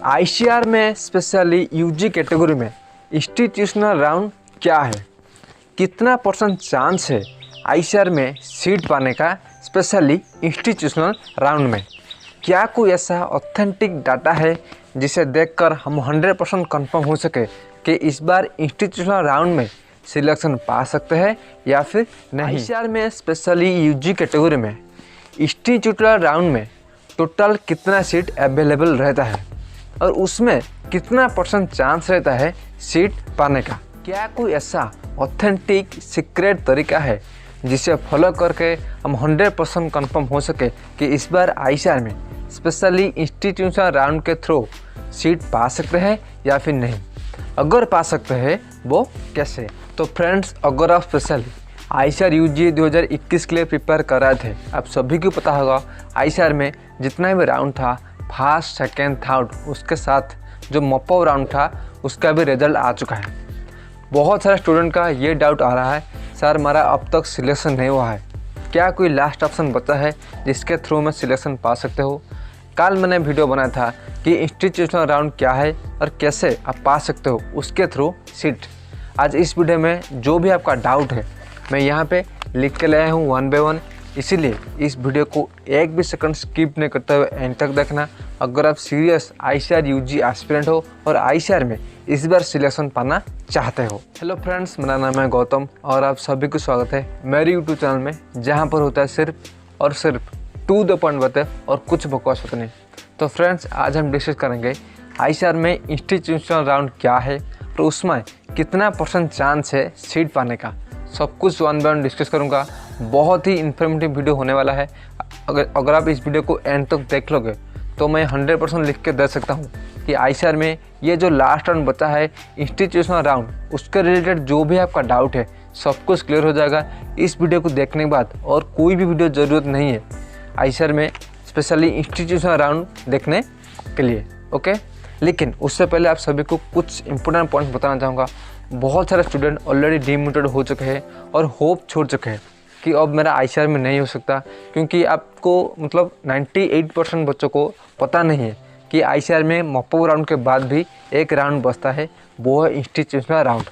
ICR में specially UG category में institutional round क्या है, कितना परसेंट चांस है आईसीआर में सीट पाने का, स्पेशली इंस्टीट्यूशनल राउंड में। क्या कोई ऐसा ऑथेंटिक डाटा है जिसे देखकर हम 100% कन्फर्म हो सके कि इस बार इंस्टीट्यूशनल राउंड में सिलेक्शन पा सकते हैं या फिर नहीं। आईसीआर में स्पेशली यूजी कैटेगरी में इंस्टीट्यूशनल राउंड में टोटल कितना सीट अवेलेबल रहता है और उसमें कितना परसेंट चांस रहता है सीट पाने का। क्या कोई ऐसा ऑथेंटिक सीक्रेट तरीका है जिसे फॉलो करके हम 100% कन्फर्म हो सके कि इस बार आईसीआर में स्पेशली इंस्टीट्यूशनल राउंड के थ्रू सीट पा सकते हैं या फिर नहीं। अगर पा सकते हैं वो कैसे। तो फ्रेंड्स, अगर आप स्पेशली आईसीआर यूजी 2021 के लिए प्रिपेयर कर रहे थे, आप सभी को पता होगा आईसीआर में जितना भी राउंड था, फर्स्ट सेकेंड थर्ड, उसके साथ जो मॉपअप राउंड था उसका भी रिजल्ट आ चुका है। बहुत सारे स्टूडेंट का ये डाउट आ रहा है, सर हमारा अब तक सिलेक्शन नहीं हुआ है, क्या कोई लास्ट ऑप्शन बचा है जिसके थ्रू में सिलेक्शन पा सकते हो। कल मैंने वीडियो बनाया था कि इंस्टीट्यूशनल राउंड क्या है और कैसे आप पा सकते हो उसके थ्रू सीट। आज इस वीडियो में जो भी आपका डाउट है मैं यहाँ पे लिख के लाया हूँ 1 बाय 1, इसीलिए इस वीडियो को एक भी सेकंड स्किप नहीं करते हुए एंड तक देखना। अगर आप सीरियस आईसीआर यूजी एस्पिरेंट हो और आईसीआर में इस बार सिलेक्शन पाना चाहते हो। हेलो फ्रेंड्स, मेरा नाम है गौतम और आप सभी को स्वागत है मेरे यूट्यूब चैनल में, जहाँ पर होता है सिर्फ और सिर्फ टू द पॉइंट बातें और कुछ बकवास बातें नहीं। तो फ्रेंड्स, आज हम डिस्कस करेंगे आईसीआर में इंस्टीट्यूशनल राउंड क्या है और उसमें कितना परसेंट चांस है सीट पाने का। सब कुछ 1 बाय 1 डिस्कस करूँगा। बहुत ही इन्फॉर्मेटिव वीडियो होने वाला है। अगर आप इस वीडियो को एंड तक देख लोगे तो मैं 100% लिख के दे सकता हूँ कि आईसीआर में ये जो लास्ट राउंड बचा है इंस्टीट्यूशनल राउंड, उसके रिलेटेड जो भी आपका डाउट है सब कुछ क्लियर हो जाएगा इस वीडियो को देखने के बाद। और कोई भी वीडियो ज़रूरत नहीं है आईसीआर में स्पेशली इंस्टीट्यूशनल राउंड देखने के लिए, ओके। लेकिन उससे पहले आप सभी को कुछ इंपॉर्टेंट पॉइंट्स बताना चाहूँगा। बहुत सारे स्टूडेंट ऑलरेडी डिमोटिवेटेड हो चुके हैं और होप छोड़ चुके हैं कि अब मेरा आईसीआर में नहीं हो सकता, क्योंकि आपको मतलब 98% बच्चों को पता नहीं है कि आईसीआर में मॉपअप राउंड के बाद भी एक राउंड बचता है, वो है इंस्टीट्यूशनल राउंड,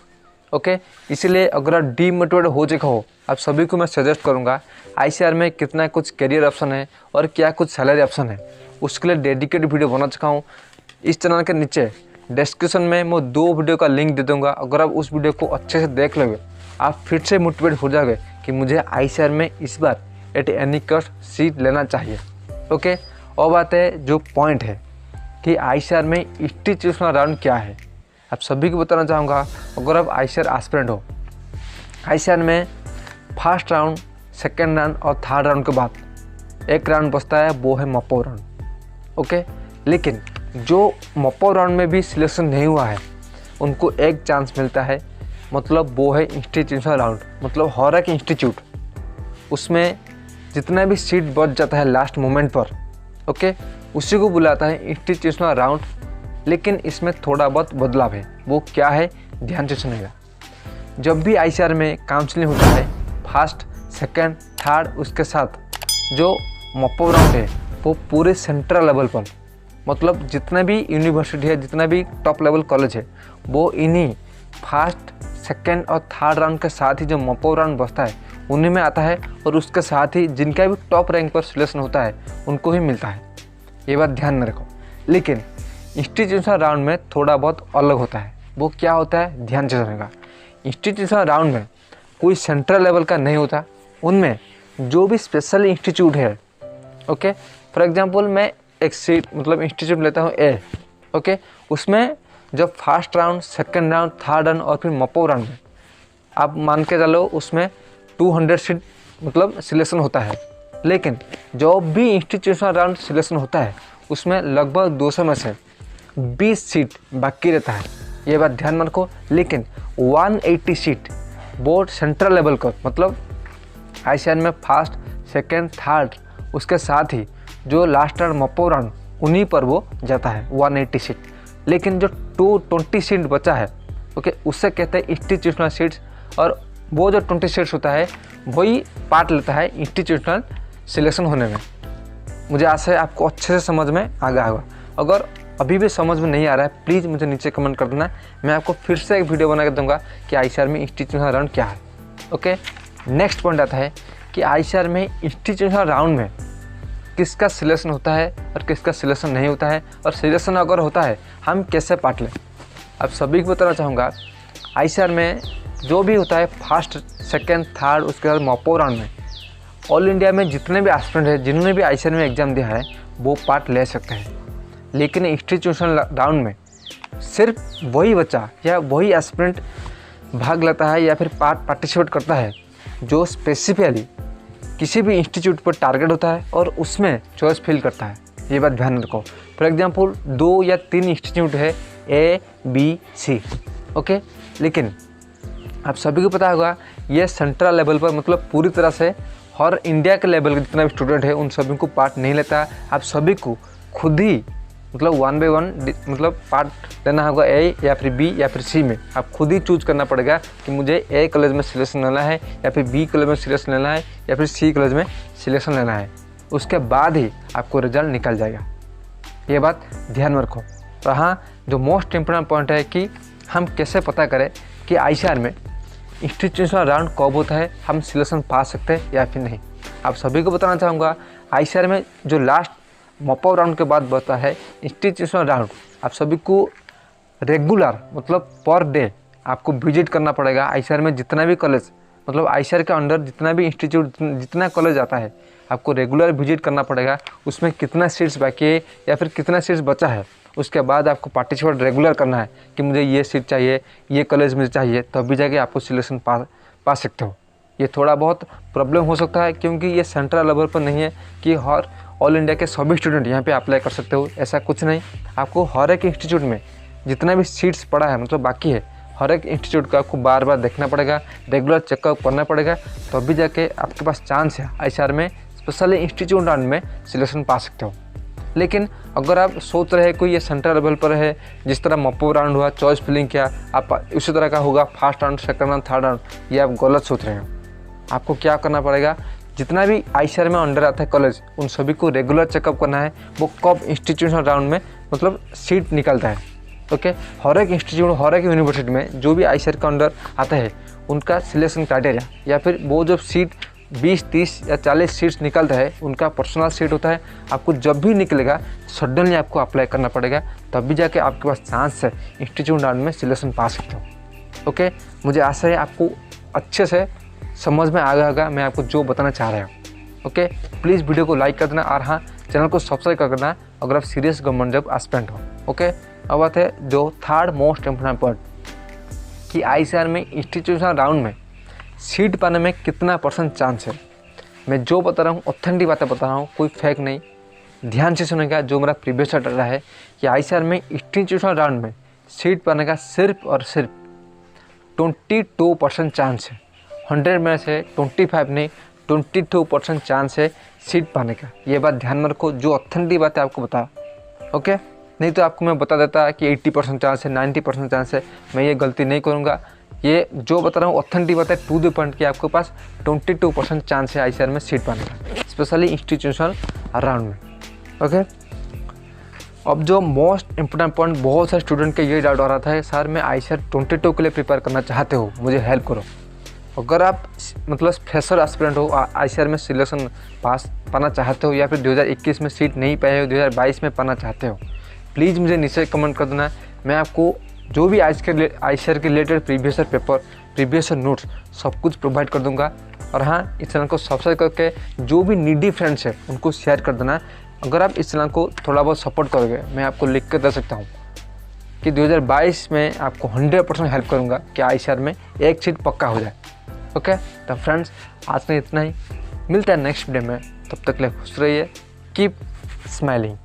ओके। इसीलिए अगर आप डिमोटिवेटेड हो चुके हो, आप सभी को मैं सजेस्ट करूँगा आईसीआर में कितना कुछ करियर ऑप्शन है और क्या कुछ सैलरी ऑप्शन है, उसके लिए डेडिकेटेड वीडियो बना चुका हूँ। इस चैनल के नीचे डिस्क्रिप्शन में मैं 2 वीडियो का लिंक दे दूँगा। अगर आप उस वीडियो को अच्छे से देख लोगे आप फिर से मोटिवेट हो जाओगे कि मुझे आईसीआर में इस बार एट एनी कॉस्ट सीट लेना चाहिए, ओके। और बात है जो पॉइंट है कि आईसीआर में इंस्टीट्यूशनल राउंड क्या है, आप सभी को बताना चाहूँगा। अगर आप आईसीआर एस्पिरेंट हो, आईसीआर में फर्स्ट राउंड, सेकेंड राउंड और थर्ड राउंड के बाद एक राउंड बचता है, वो है मॉपअप राउंड, ओके। लेकिन जो मॉपअप राउंड में भी सिलेक्शन नहीं हुआ है उनको एक चांस मिलता है, मतलब वो है इंस्टीट्यूशनल राउंड। मतलब हर एक इंस्टीट्यूट उसमें जितना भी सीट बच जाता है लास्ट मोमेंट पर, ओके, उसी को बुलाता है इंस्टीट्यूशनल राउंड। लेकिन इसमें थोड़ा बहुत बदलाव है, वो क्या है ध्यान से सुनेगा। जब भी आईसीआर में काउंसलिंग होता है फर्स्ट सेकेंड थर्ड, उसके साथ जो मॉपअप राउंड है वो पूरे सेंट्रल लेवल पर, मतलब जितना भी यूनिवर्सिटी है, जितना भी टॉप लेवल कॉलेज है, वो इन्हीं फर्स्ट सेकेंड और थर्ड राउंड के साथ ही जो मॉपअप राउंड बचता है उन्हीं में आता है। और उसके साथ ही जिनका भी टॉप रैंक पर सिलेक्शन होता है उनको ही मिलता है, ये बात ध्यान में रखो। लेकिन इंस्टीट्यूशनल राउंड में थोड़ा बहुत अलग होता है। वो क्या होता है ध्यान से सुनेगा। इंस्टीट्यूशनल राउंड में कोई सेंट्रल लेवल का नहीं होता, उनमें जो भी स्पेशल इंस्टीट्यूट है, ओके। फॉर एग्जांपल मैं एक सीट मतलब इंस्टीट्यूट लेता हूँ ए, ओके। उसमें जब first round, second round, third round और फिर मॉपअप राउंड में आप मान के चलो उसमें 200 सीट मतलब सिलेक्शन होता है। लेकिन जो भी इंस्टीट्यूशनल राउंड सिलेक्शन होता है उसमें लगभग 200 में से 20 सीट बाकी रहता है, ये बात ध्यान में रखो। लेकिन 180 सीट बोर्ड सेंट्रल लेवल का, मतलब आईसीआर में फर्स्ट सेकेंड थर्ड, उसके साथ ही जो लास्ट राउंड मॉपअप राउंड उन्हीं पर वो जाता है 180 सीट। लेकिन जो 220 सीट बचा है, ओके, उससे कहते हैं इंस्टीट्यूशनल सीट्स। और वो जो 20 सीट्स होता है वही पार्ट लेता है इंस्टीट्यूशनल सिलेक्शन होने में। मुझे आशा है आपको अच्छे से समझ में आ गया होगा। अगर अभी भी समझ में नहीं आ रहा है, प्लीज़ मुझे नीचे कमेंट कर देना। मैं आपको फिर से एक वीडियो बना के दूंगा कि ICAR में इंस्टीट्यूशनल राउंड क्या है। ओके, नेक्स्ट पॉइंट आता है कि ICAR में इंस्टीट्यूशनल राउंड में किसका सिलेक्शन होता है और किसका सिलेक्शन नहीं होता है, और सिलेक्शन अगर होता है हम कैसे पार्ट लें। अब सभी को बताना चाहूँगा, ICAR में जो भी होता है फर्स्ट, सेकेंड, थर्ड, उसके बाद मॉपअप राउंड में ऑल इंडिया में जितने भी एस्पिरेंट हैं जिन्होंने भी ICAR में एग्ज़ाम दिया है वो पार्ट ले सकते हैं। लेकिन इंस्टीट्यूशनल राउंड में सिर्फ वही बच्चा या वही एस्पिरेंट भाग लेता है या फिर पार्टिसिपेट करता है जो स्पेसिफिकली किसी भी इंस्टीट्यूट पर टारगेट होता है और उसमें चॉइस फिल करता है। ये बात ध्यान रखो। फॉर एग्जांपल 2 या 3 इंस्टीट्यूट है A, B, C। ओके, लेकिन आप सभी को पता होगा ये सेंट्रल लेवल पर मतलब पूरी तरह से हर इंडिया के लेवल के जितना भी स्टूडेंट है उन सभी को पार्ट नहीं लेता। आप सभी को खुद ही मतलब 1 बाय 1 मतलब पार्ट लेना होगा A या फिर B या फिर C में। आप खुद ही चूज करना पड़ेगा कि मुझे A कॉलेज में सिलेक्शन लेना है या फिर B कॉलेज में सिलेक्शन लेना है या फिर C कॉलेज में सिलेक्शन लेना है। उसके बाद ही आपको रिजल्ट निकल जाएगा। ये बात ध्यान में रखो। तो हाँ, जो मोस्ट इम्पोर्टेंट पॉइंट है कि हम कैसे पता करें कि ICAR में इंस्टीट्यूशनल राउंड कब होता है, हम सिलेक्शन पा सकते हैं या फिर नहीं। आप सभी को बताना चाहूँगा, ICAR में जो लास्ट मॉपअप राउंड के बाद बता है इंस्टीट्यूशनल राउंड, आप सभी को रेगुलर मतलब पर डे आपको विजिट करना पड़ेगा। ICAR में जितना भी कॉलेज मतलब ICAR के अंडर जितना भी इंस्टीट्यूट जितना कॉलेज आता है आपको रेगुलर विजिट करना पड़ेगा। उसमें कितना सीट्स बाकी है या फिर कितना सीट्स बचा है, उसके बाद आपको पार्टिसिपेट रेगुलर करना है कि मुझे ये सीट चाहिए, ये कॉलेज मुझे चाहिए, तब भी जाके आपको सिलेक्शन पा सकते हो। ये थोड़ा बहुत प्रॉब्लम हो सकता है क्योंकि ये सेंट्रल लेवल पर नहीं है कि हर ऑल इंडिया के सभी स्टूडेंट यहाँ पे अप्लाई कर सकते हो, ऐसा कुछ नहीं। आपको हर एक इंस्टीट्यूट में जितना भी सीट्स पड़ा है मतलब बाकी है, हर एक इंस्टीट्यूट का आपको बार बार देखना पड़ेगा, रेगुलर चेकअप करना पड़ेगा, तब भी जाके आपके पास चांस है ICAR में स्पेशली इंस्टीट्यूट राउंड में सिलेक्शन पा सकते हो। लेकिन अगर आप सोच रहे हैं कोई ये सेंट्रल लेवल पर है, जिस तरह मॉपअप राउंड हुआ, चॉइस फिलिंग किया, आप उसी तरह का होगा first round, second round, third round, ये आप गलत सोच रहे हो। आपको क्या करना पड़ेगा, जितना भी ICAR में अंडर आता है कॉलेज उन सभी को रेगुलर चेकअप करना है वो कब इंस्टीट्यूशनल राउंड में मतलब सीट निकलता है। ओके, हर एक इंस्टीट्यूट हर एक यूनिवर्सिटी में जो भी ICAR के अंडर आता है उनका सिलेक्शन क्राइटेरिया या फिर वो जब सीट 20, 30 या 40 सीट्स निकलता है उनका पर्सनल सीट होता है। आपको जब भी निकलेगा सडनली आपको अप्लाई करना पड़ेगा, तब भी जाके आपके पास चांस है इंस्टीट्यूट राउंड में सिलेक्शन पा सकते हो। ओके, मुझे आशा है आपको अच्छे से समझ में आ गया होगा मैं आपको जो बताना चाह रहा हूँ। ओके, प्लीज़ वीडियो को लाइक कर देना और हाँ, चैनल को सब्सक्राइब कर देना अगर आप सीरियस गवर्नमेंट जॉब एस्पिरेंट हो। ओके, अब बात है जो थर्ड मोस्ट इम्पोर्टेंट पॉइंट कि ICAR में इंस्टीट्यूशनल राउंड में सीट पाने में कितना % चांस है। मैं जो बता रहा हूँ ऑथेंटिक बातें बता रहा हूँ, कोई फेक नहीं। ध्यान से सुनेगा, जो मेरा प्रीवियस डाटा है कि ICAR में इंस्टीट्यूशनल राउंड में सीट पाने का सिर्फ और सिर्फ 22% चांस है। 100 में से 25 नहीं 22% चांस है सीट पाने का। ये बात ध्यान में रखो, जो ऑथेंटिक बात है आपको बता। ओके, नहीं तो आपको मैं बता देता कि 80% चांस है, 90% चांस है। मैं ये गलती नहीं करूँगा। ये जो बता रहा हूँ ऑथेंटिक बात है, टू द पॉइंट कि आपके पास 22% चांस है ICAR में सीट पाने का, स्पेशली इंस्टीट्यूशनल राउंड में। ओके, अब जो मोस्ट इम्पोर्टेंट पॉइंट बहुत सारे स्टूडेंट के ये डाउट आ रहा था, सर मैं ICAR 22 के लिए प्रिपेयर करना चाहते हो, मुझे हेल्प करो। अगर आप मतलब फ्रेशर एस्पिरेंट हो, ICAR में सिलेक्शन पाना चाहते हो या फिर 2021 में सीट नहीं पाए हो, 2022 में पाना चाहते हो, प्लीज़ मुझे नीचे कमेंट कर देना। मैं आपको जो भी ICAR के related previous paper, previous notes सब कुछ प्रोवाइड कर दूंगा। और हाँ, इस चैनल को सब्सक्राइब करके जो भी नीडी फ्रेंड्स हैं उनको शेयर कर देना। अगर आप इस चैनल को थोड़ा बहुत सपोर्ट करोगे, मैं आपको लिख कर दे सकता हूँ कि 2022 में आपको 100% हेल्प करूँगा कि ICAR में एक सीट पक्का हो जाए। ओके, तो फ्रेंड्स आज में इतना ही, मिलता है नेक्स्ट वीडियो में। तब तक के लिए खुश रहिए, कीप स्माइलिंग।